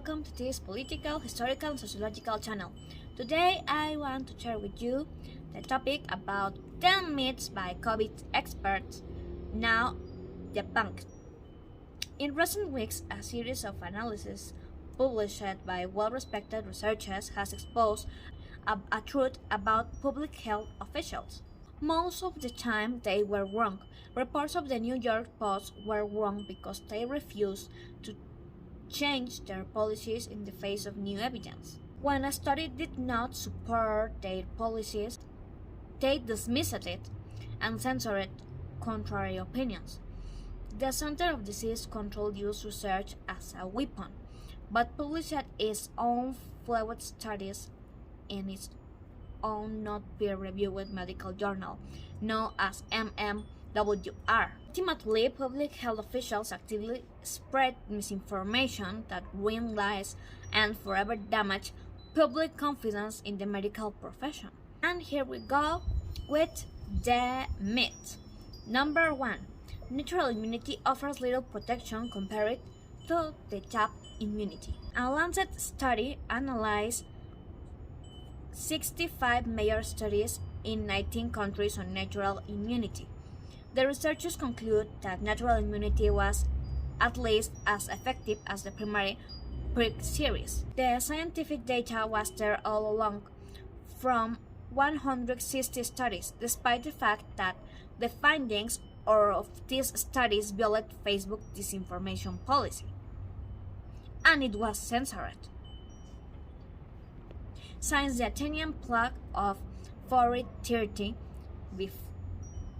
welcome to this political, historical, and sociological channel. Today I want to share with you the topic about 10 myths by COVID experts, now debunked. In recent weeks, a series of analyses published by well-respected researchers has exposed a truth about public health officials. Most of the time they were wrong. Reports of the New York Post were wrong because they refused to change their policies in the face of new evidence. When a study did not support their policies, they dismissed it and censored contrary opinions. The Center of Disease Control used research as a weapon, but published its own flawed studies in its own not peer-reviewed medical journal, known as MMWR. Ultimately, public health officials actively spread misinformation that ruined lives and forever damaged public confidence in the medical profession. And here we go with the myth. Number 1. Natural immunity offers little protection compared to the jab immunity. A Lancet study analyzed 65 major studies in 19 countries on natural immunity. The researchers conclude that natural immunity was at least as effective as the primary prick series. The scientific data was there all along from 160 studies, despite the fact that the findings of these studies violate Facebook disinformation policy, and it was censored. Since the Athenian plague of 430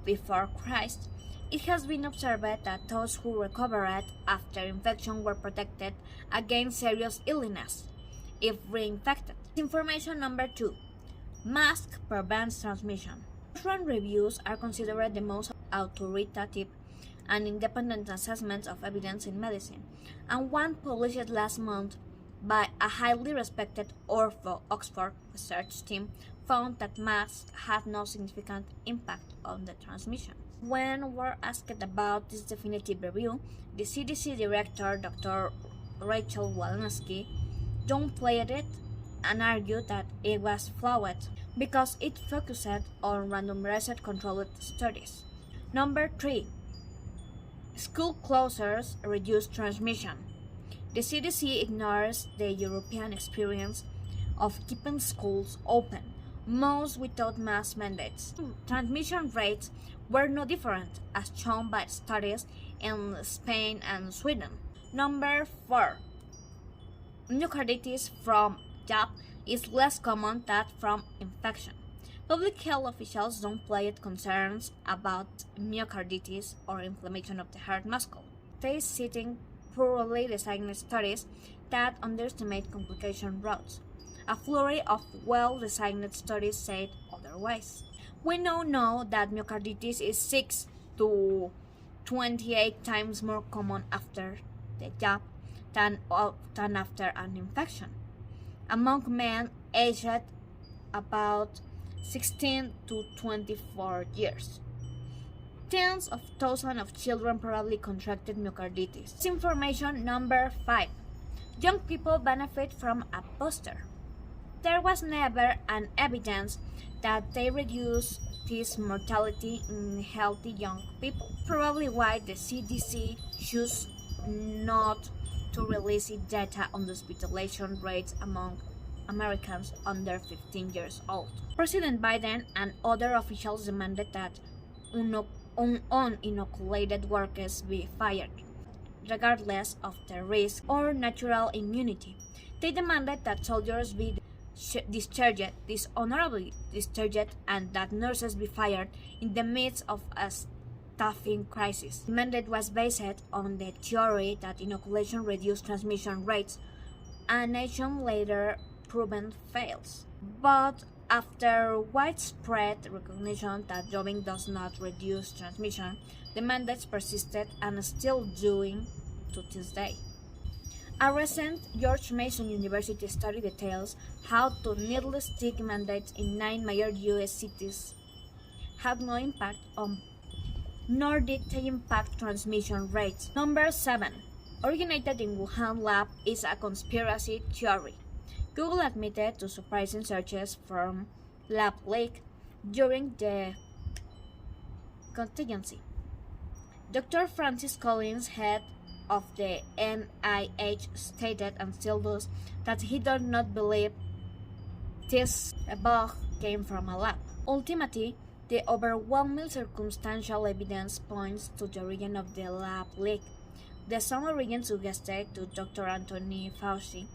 before Christ, it has been observed that those who recovered after infection were protected against serious illness if reinfected. Information number 2. Mask prevents transmission. Different reviews are considered the most authoritative and independent assessments of evidence in medicine, and one published last month by a highly respected Oxford research team found that masks had no significant impact on the transmission. When we're asked about this definitive review, the CDC director, Dr. Rachel Walensky, downplayed it and argued that it was flawed because it focused on randomized controlled studies. Number 3. School closures reduce transmission. The CDC ignores the European experience of keeping schools open, most without mask mandates. Transmission rates were no different, as shown by studies in Spain and Sweden. Number 4. Myocarditis from jab is less common than from infection. Public health officials downplayed concerns about myocarditis or inflammation of the heart muscle. They citing poorly designed studies that underestimate complication routes. A flurry of well-designed studies said otherwise. We now know that myocarditis is 6 to 28 times more common after the jab than after an infection, among men aged about 16 to 24 years. Tens of thousands of children probably contracted myocarditis. Information number 5. Young people benefit from a booster. There was never an evidence that they reduce this mortality in healthy young people. Probably why the CDC chose not to release its data on the hospitalization rates among Americans under 15 years old. President Biden and other officials demanded that uninoculated workers be fired, regardless of their risk or natural immunity. They demanded that soldiers be discharged, dishonorably discharged, and that nurses be fired in the midst of a staffing crisis. The mandate was based on the theory that inoculation reduced transmission rates, a nation later proven fails. But after widespread recognition that jobbing does not reduce transmission, the mandates persisted and are still doing to this day. A recent George Mason University study details how to needle stick mandates in 9 major US cities had no impact on, nor did they impact transmission rates. Number 7. originated in Wuhan lab is a conspiracy theory. Google admitted to surprising searches from lab leak during the contingency. Dr. Francis Collins, head of the NIH, stated and still does that he does not believe this bug came from a lab. Ultimately, the overwhelming circumstantial evidence points to the origin of the lab leak. The some origin suggested to Dr. Anthony Fauci,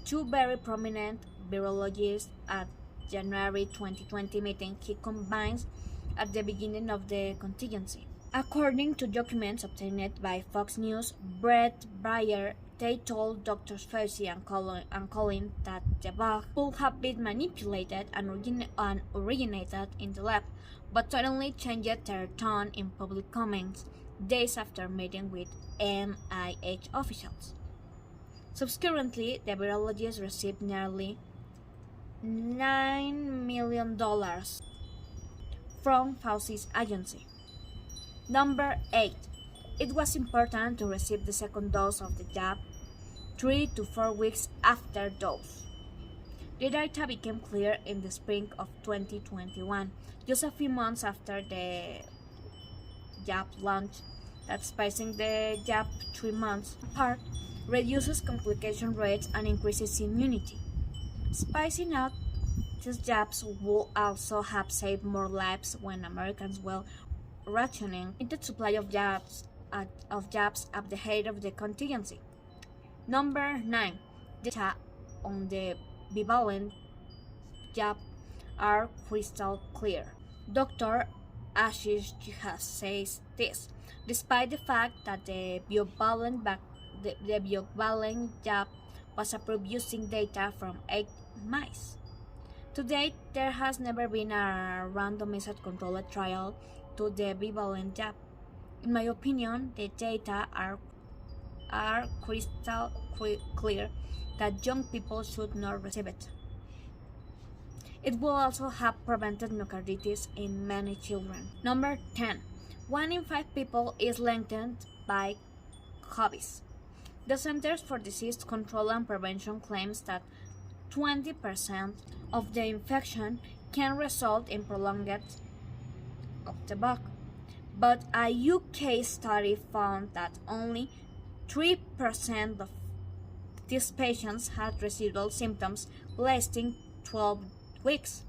two very prominent virologists at January 2020 meeting he combines at the beginning of the contingency. According to documents obtained by Fox News, Brett Breyer, they told Drs. Fauci and Collins that the bug could have been manipulated and originated in the lab, but suddenly changed their tone in public comments days after meeting with NIH officials. Subsequently, the virologists received nearly $9 million from Fauci's agency. Number 8. It was important to receive the second dose of the jab 3 to 4 weeks after dose. The data became clear in the spring of 2021, just a few months after the jab launch, that spacing the jab 3 months apart reduces complication rates and increases immunity. Spacing out these jabs will also have saved more lives when Americans were rationing limited supply of jabs at the height of the contingency. Number 9. Data on the bivalent jab are crystal clear. Dr. Ashish Juha says this, despite the fact that the bivalent jab was approved using data from 8 mice. To date, there has never been a randomized controlled trial to the bivalent jab. In my opinion, the data are crystal clear that young people should not receive it. It will also have prevented myocarditis in many children. Number 10. 1 in 5 people is linked by COVID. The Centers for Disease Control and Prevention claims that 20% of the infection can result in prolonged of the bug, but a UK study found that only 3% of these patients had residual symptoms lasting 12 weeks.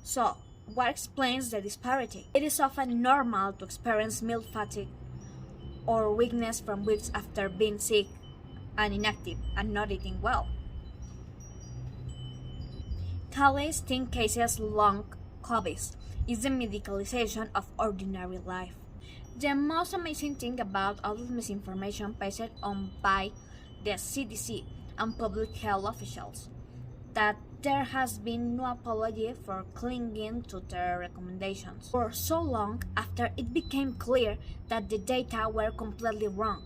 So, what explains the disparity? It is often normal to experience mild fatigue or weakness from weeks after being sick and inactive and not eating well. Tallest 10 cases long COVID is the medicalization of ordinary life. The most amazing thing about all this misinformation passed on by the CDC and public health officials, that there has been no apology for clinging to their recommendations for so long after it became clear that the data were completely wrong.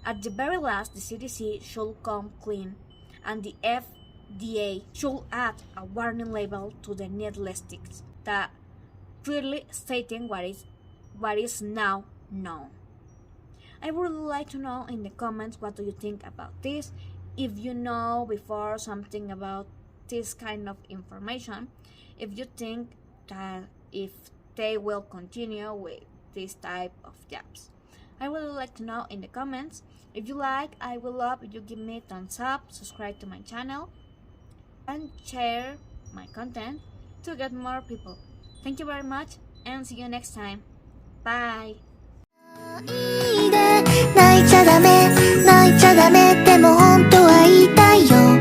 At the very last, the CDC should come clean and the FDA should add a warning label to the needless sticks that clearly stating what is now known. I would like to know in the comments what do you think about this. If you know before something about this kind of information, if you think that if they will continue with this type of jobs. I would like to know in the comments. If you like, I will love if you give me a thumbs up, subscribe to my channel, and share my content to get more people. Thank you very much and see you next time. Bye! 泣いちゃダメでも本当は言いたいよ